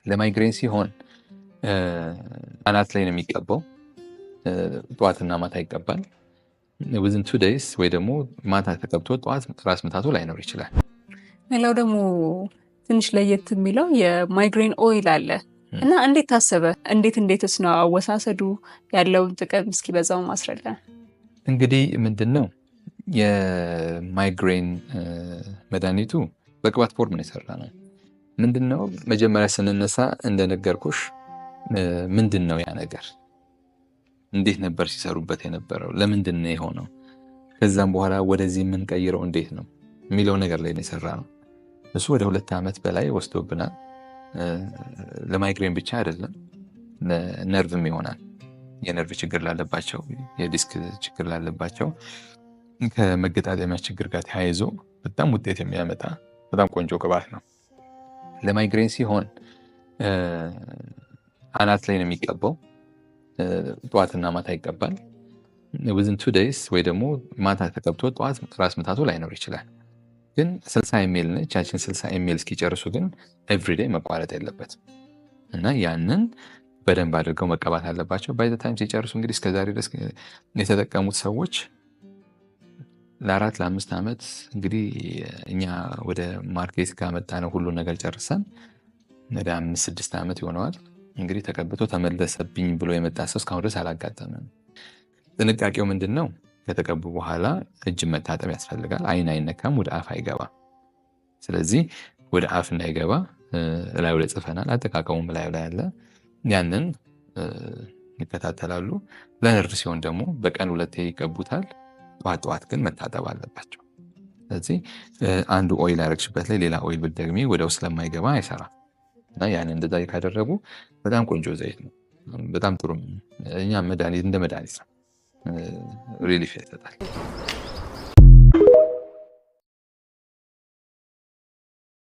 ለማይግሬን ሲሆን አናት ላይ ነው የሚቀባው። ጠዋትና ማታ ይቀባል። within 2 days ወይ ደግሞ ማታ ተቀብቶ ጠዋት ራስ ምታቱ ላይኖር ይችላል። ሌላው ደግሞ ትንሽ ለየት የሚለው የማይግሬን ኦይል አለ እና እንዴት ታሰበ? እንዴትስ ነው አወሳሰዱ? ያለውን ጥቅም እስኪ በዛው ማስረዳ። እንግዲህ ምንድነው የማይግሬን መድኃኒቱ በቅባት ፎርም ነው የሰራ ነው። ምንድነው መጀመሪያ ስንነሳ እንደነገርኩሽ ምንድነው ያ ነገር እንዴት ነበር ሲሰሩበት የነበረው? ለምንድን ነው የሆነው? ከዛም በኋላ ወደዚህ የምንቀይረው እንዴት ነው የሚለው ነገር ላይ ነው የሰራ ነው። እሱ ወደ 2 ዓመት በላይ ወስዶብናል። ለማይግሬን ብቻ አይደለም ለነርቭም ይሆናል። የነርቭ ችግር ላለባቸው፣ የዲስክ ችግር ላለባቸው፣ ከመገጣጠሚያ ችግር ጋር ተያይዞ በጣም ውጤት የሚያመጣ በጣም ቆንጆ ቅባት ነው። ለማይግሬን ሲሆን አናት ላይ ነው የሚቀባው። ጠዋትና ማታ ይቀባል። within 2 days ወይ ደግሞ ማታ ተቀብቶ ጠዋት ራስ ምታቱ ላይኖር ይችላል። ግን 60 ml ነች። ያችን 60 ml እስኪጨርሱ ግን ኤቭሪዴይ መቋረጥ የለበትም እና ያንን በደንብ አድርገው መቀባት አለባቸው። ባይ ዘ ታይም ሲጨርሱ እንግዲህ እስከዛሬ ድረስ የተጠቀሙት ሰዎች ለ4 ለ5 ዓመት እንግዲህ እኛ ወደ ማርኬት ካመጣ ነው ሁሉ ነገር ጨርሰን ወደ 5-6 ዓመት ይሆነዋል። እንግዲህ ተቀብቶ ተመለሰብኝ ብሎ የመጣ ሰው እስካሁን ድረስ አላጋጠመም። ጥንቃቄው ምንድነው? ከተቀቡ በኋላ እጅ መታጠብ ያስፈልጋል። አይን አይነካም፣ ወደ አፍ አይገባም። ስለዚህ ወደ አፍ እንዳይገባ ላዩ ላይ ጽፈናል። አጠቃቀሙም ላዩ ላይ አለ። ያንን ይከታተላሉ። ለነርቭ ሲሆን ደግሞ በቀን 2 ይቀቡታል። ጠዋት ግን መታጠብ አለባቸው። ስለዚህ አንዱ ኦይል ያረግሽበት ላይ ሌላ ኦይል ብትደግሚ ወደው ስለማይገባ አይሰራም እና ያንን እንደዛ ካደረጉ በጣም ቆንጆ ዘይት ነው። በጣም ጥሩ እኛ እንደ መድኃኒት ነው። ሪሊፍ ይሰጣል።